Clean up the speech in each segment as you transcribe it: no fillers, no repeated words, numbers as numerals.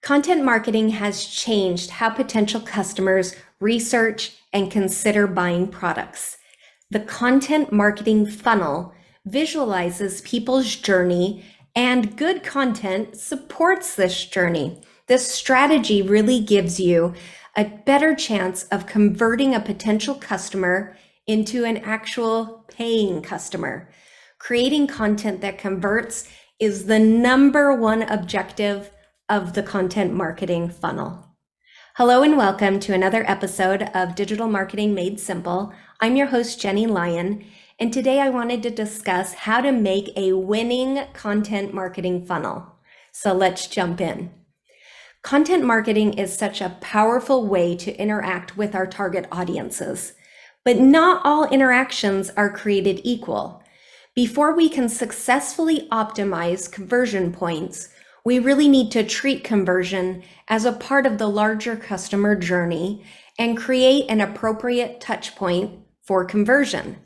Content marketing has changed how potential customers research and consider buying products. The content marketing funnel visualizes people's journey, and good content supports this journey. This strategy really gives you a better chance of converting a potential customer into an actual paying customer. Creating content that converts is the number one objective of the content marketing funnel. Hello and welcome to another episode of Digital Marketing Made Simple. I'm your host, Jenny Lyon, and today I wanted to discuss how to make a winning content marketing funnel. So let's jump in. Content marketing is such a powerful way to interact with our target audiences, but not all interactions are created equal. Before we can successfully optimize conversion points, we really need to treat conversion as a part of the larger customer journey and create an appropriate touch point for conversion.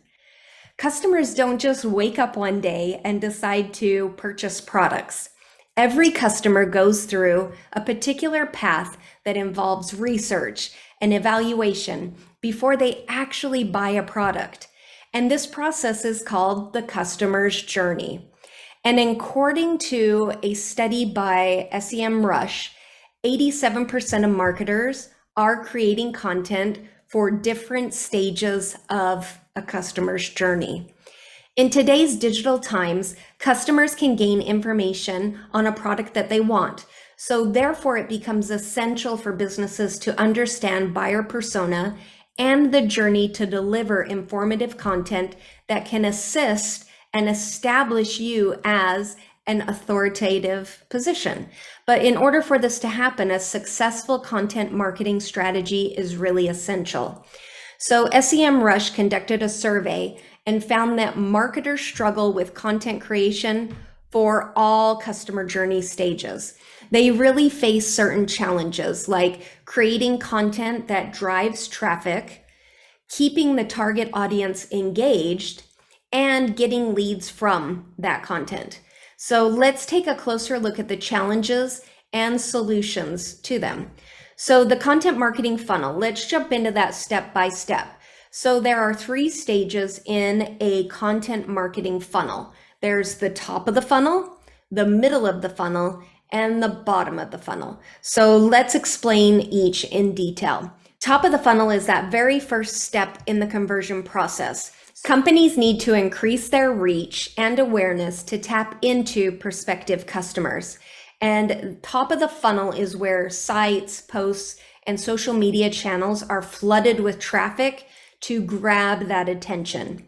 Customers don't just wake up one day and decide to purchase products. Every customer goes through a particular path that involves research and evaluation before they actually buy a product. And this process is called the customer's journey. And according to a study by SEMrush, 87% of marketers are creating content for different stages of a customer's journey. In today's digital times, customers can gain information on a product that they want. So therefore, it becomes essential for businesses to understand buyer persona and the journey to deliver informative content that can assist and establish you as an authoritative position. But in order for this to happen, a successful content marketing strategy is really essential. So SEMrush conducted a survey and found that marketers struggle with content creation for all customer journey stages. They really face certain challenges like creating content that drives traffic, keeping the target audience engaged, and getting leads from that content. So let's take a closer look at the challenges and solutions to them. So the content marketing funnel, let's jump into that step by step. So there are 3 stages in a content marketing funnel. There's the top of the funnel, the middle of the funnel, and the bottom of the funnel. So let's explain each in detail. Top of the funnel is that very first step in the conversion process. Companies need to increase their reach and awareness to tap into prospective customers. And top of the funnel is where sites, posts, and social media channels are flooded with traffic to grab that attention.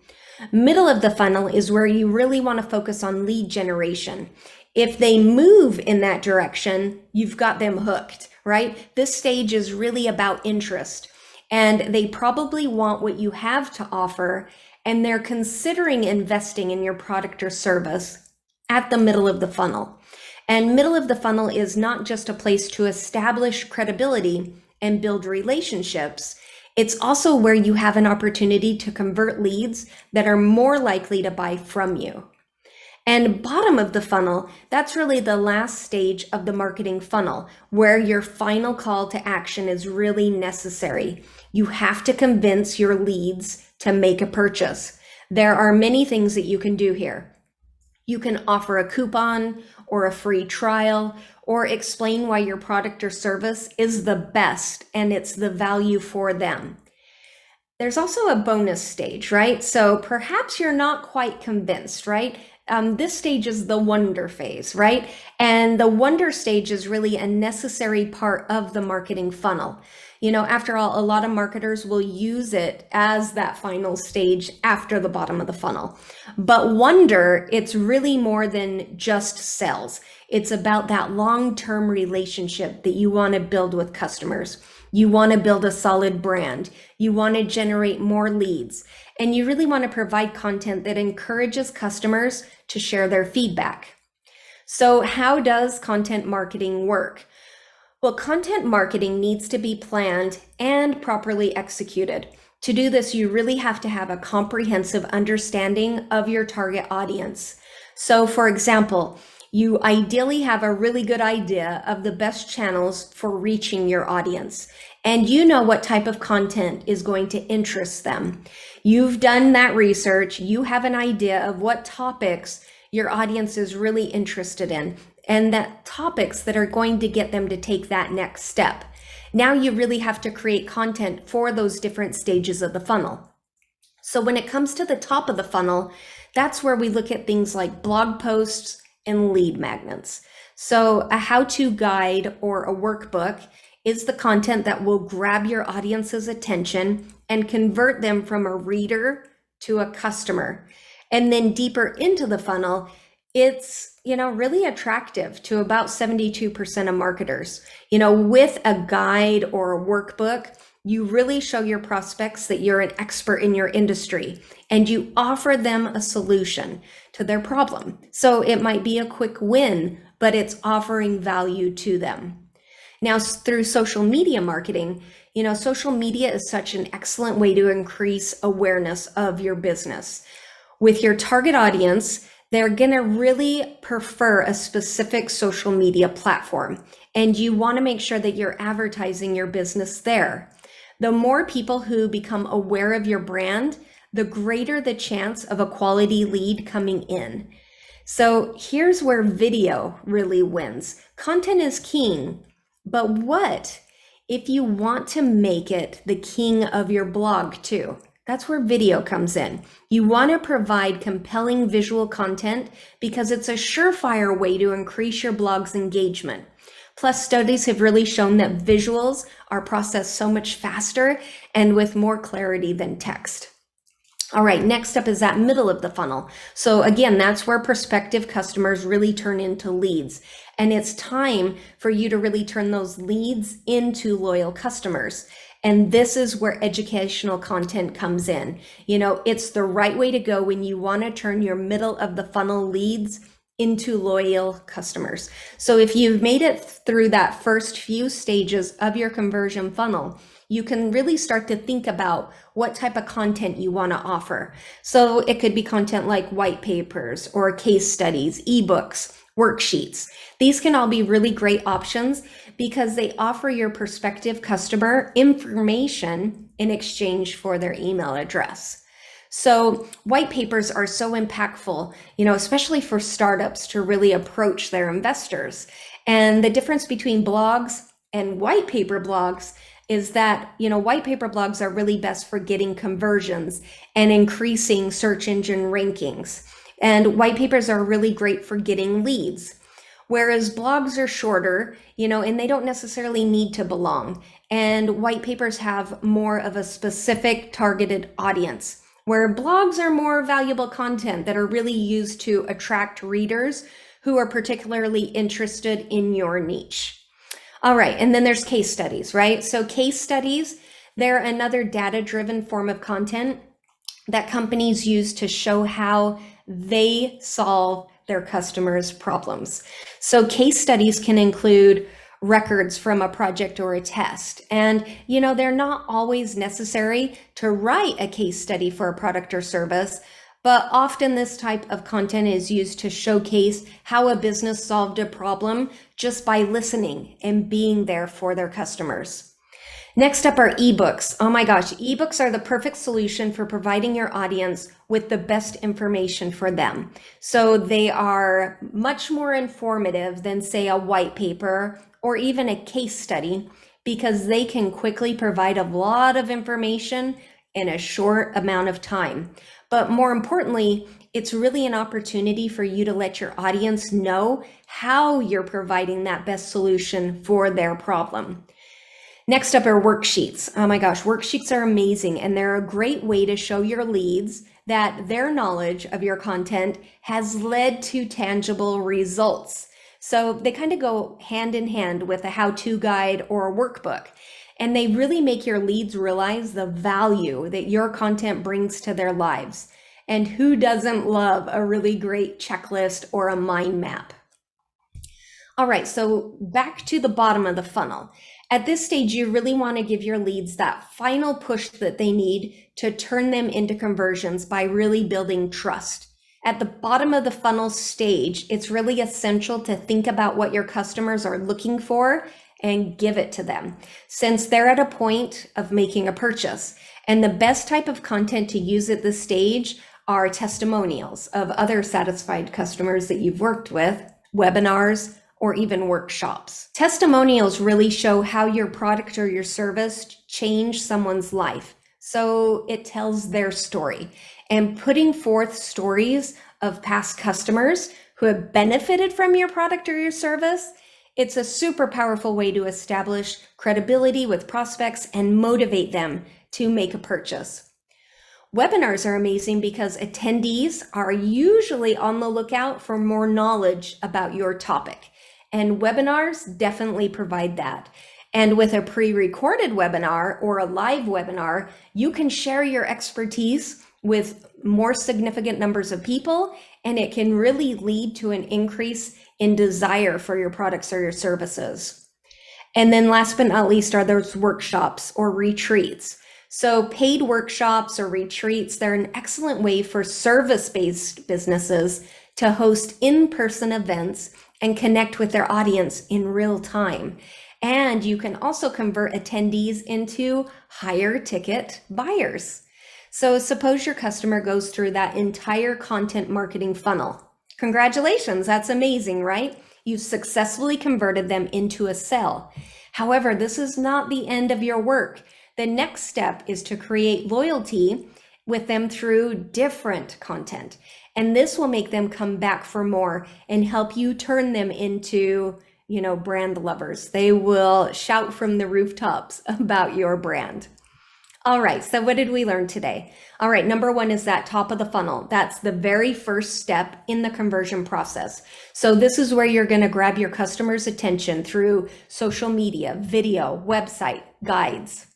Middle of the funnel is where you really want to focus on lead generation. If they move in that direction, you've got them hooked, right? This stage is really about interest, and they probably want what you have to offer, and they're considering investing in your product or service at the middle of the funnel. And middle of the funnel is not just a place to establish credibility and build relationships. It's also where you have an opportunity to convert leads that are more likely to buy from you. And bottom of the funnel, that's really the last stage of the marketing funnel, where your final call to action is really necessary. You have to convince your leads to make a purchase. There are many things that you can do here. You can offer a coupon or a free trial, or explain why your product or service is the best and it's the value for them. There's also a bonus stage, right? So perhaps you're not quite convinced, right? This stage is the wonder phase, right? And the wonder stage is really a necessary part of the marketing funnel. You know, after all, a lot of marketers will use it as that final stage after the bottom of the funnel. But wonder, it's really more than just sales. It's about that long-term relationship that you want to build with customers. You want to build a solid brand. You want to generate more leads. And you really want to provide content that encourages customers to share their feedback. So how does content marketing work? Well, content marketing needs to be planned and properly executed. To do this, you really have to have a comprehensive understanding of your target audience. So for example, You ideally have a really good idea of the best channels for reaching your audience, and you know what type of content is going to interest them. You've done that research. You have an idea of what topics your audience is really interested in, and that topics that are going to get them to take that next step. Now you really have to create content for those different stages of the funnel. So when it comes to the top of the funnel, that's where we look at things like blog posts and lead magnets. So a how-to guide or a workbook is the content that will grab your audience's attention and convert them from a reader to a customer. And then deeper into the funnel, it's, really attractive to about 72% of marketers. With a guide or a workbook, you really show your prospects that you're an expert in your industry and you offer them a solution to their problem. So it might be a quick win, but it's offering value to them. Now, through social media marketing, social media is such an excellent way to increase awareness of your business. With your target audience, they're going to really prefer a specific social media platform, and you want to make sure that you're advertising your business there. The more people who become aware of your brand, the greater the chance of a quality lead coming in. So here's where video really wins. Content is king, but what if you want to make it the king of your blog too? That's where video comes in. You want to provide compelling visual content because it's a surefire way to increase your blog's engagement. Plus, studies have really shown that visuals are processed so much faster and with more clarity than text. All right, next up is that middle of the funnel. So again, that's where prospective customers really turn into leads. And it's time for you to really turn those leads into loyal customers. And this is where educational content comes in. It's the right way to go when you want to turn your middle of the funnel leads into loyal customers. So if you've made it through that first few stages of your conversion funnel, you can really start to think about what type of content you want to offer. So it could be content like white papers or case studies, ebooks, worksheets. These can all be really great options because they offer your prospective customer information in exchange for their email address. So white papers are so impactful, especially for startups to really approach their investors. And the difference between blogs and white paper blogs is that, white paper blogs are really best for getting conversions and increasing search engine rankings. And white papers are really great for getting leads. Whereas blogs are shorter, and they don't necessarily need to belong. And white papers have more of a specific targeted audience, where blogs are more valuable content that are really used to attract readers who are particularly interested in your niche. All right, and then there's case studies, right? So case studies, they're another data-driven form of content that companies use to show how they solve their customers' problems. So case studies can include records from a project or a test. And, they're not always necessary to write a case study for a product or service, but often this type of content is used to showcase how a business solved a problem just by listening and being there for their customers. Next up are ebooks. Oh my gosh, ebooks are the perfect solution for providing your audience with the best information for them. So they are much more informative than, say, a white paper or even a case study because they can quickly provide a lot of information in a short amount of time. But more importantly, it's really an opportunity for you to let your audience know how you're providing that best solution for their problem. Next up are worksheets. Oh my gosh, worksheets are amazing, and they're a great way to show your leads that their knowledge of your content has led to tangible results. So they kind of go hand in hand with a how-to guide or a workbook, and they really make your leads realize the value that your content brings to their lives. And who doesn't love a really great checklist or a mind map? All right, so back to the bottom of the funnel. At this stage, you really want to give your leads that final push that they need to turn them into conversions by really building trust. At the bottom of the funnel stage, it's really essential to think about what your customers are looking for and give it to them, since they're at a point of making a purchase. And the best type of content to use at this stage are testimonials of other satisfied customers that you've worked with, webinars, or even workshops. Testimonials really show how your product or your service changed someone's life. So it tells their story. And putting forth stories of past customers who have benefited from your product or your service, it's a super powerful way to establish credibility with prospects and motivate them to make a purchase. Webinars are amazing because attendees are usually on the lookout for more knowledge about your topic. And webinars definitely provide that. And with a pre-recorded webinar or a live webinar, you can share your expertise with more significant numbers of people, and it can really lead to an increase in desire for your products or your services. And then last but not least are those workshops or retreats. So paid workshops or retreats, they're an excellent way for service-based businesses to host in-person events and connect with their audience in real time. And you can also convert attendees into higher ticket buyers. So suppose your customer goes through that entire content marketing funnel. Congratulations, that's amazing, right? You've successfully converted them into a sale. However, this is not the end of your work. The next step is to create loyalty with them through different content. And this will make them come back for more and help you turn them into, brand lovers. They will shout from the rooftops about your brand. All right, so what did we learn today? All right, number one is that top of the funnel. That's the very first step in the conversion process. So this is where you're gonna grab your customer's attention through social media, video, website, guides.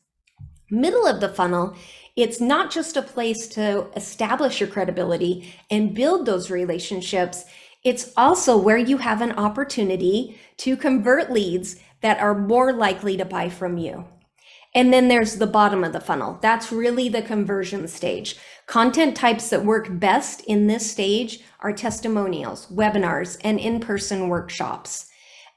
Middle of the funnel, it's not just a place to establish your credibility and build those relationships. It's also where you have an opportunity to convert leads that are more likely to buy from you. And then there's the bottom of the funnel. That's really the conversion stage. Content types that work best in this stage are testimonials, webinars, and in-person workshops.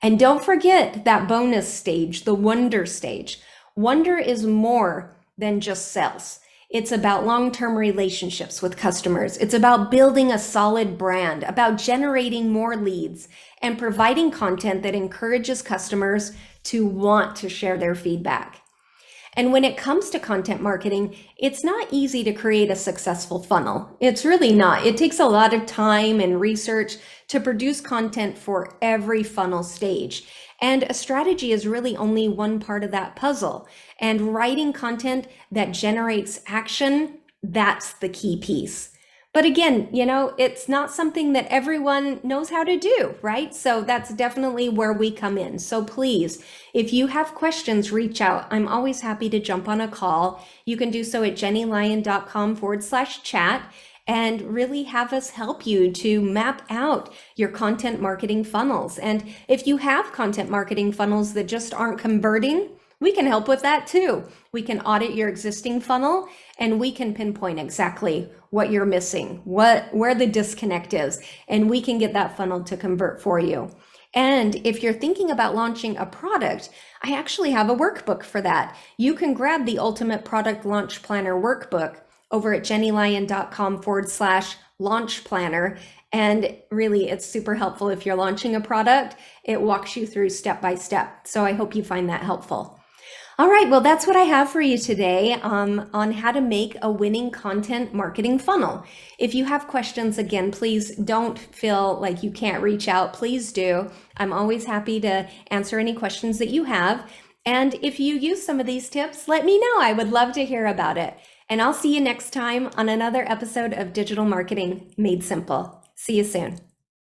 And don't forget that bonus stage, the wonder stage. Wonder is more than just sales. It's about long-term relationships with customers. It's about building a solid brand, about generating more leads, and providing content that encourages customers to want to share their feedback. And when it comes to content marketing, it's not easy to create a successful funnel. It's really not. It takes a lot of time and research to produce content for every funnel stage. And a strategy is really only one part of that puzzle. And writing content that generates action, that's the key piece. But again, it's not something that everyone knows how to do, right? So that's definitely where we come in. So please, if you have questions, reach out. I'm always happy to jump on a call. You can do so at jennylyon.com/chat and really have us help you to map out your content marketing funnels. And if you have content marketing funnels that just aren't converting, we can help with that too. We can audit your existing funnel and we can pinpoint exactly what you're missing, where the disconnect is, and we can get that funnel to convert for you. And if you're thinking about launching a product, I actually have a workbook for that. You can grab the Ultimate Product Launch Planner workbook over at jennylyon.com/launch planner. And really, it's super helpful if you're launching a product. It walks you through step by step. So I hope you find that helpful. All right, well, that's what I have for you today on how to make a winning content marketing funnel. If you have questions, again, please don't feel like you can't reach out. Please do. I'm always happy to answer any questions that you have. And if you use some of these tips, let me know. I would love to hear about it. And I'll see you next time on another episode of Digital Marketing Made Simple. See you soon.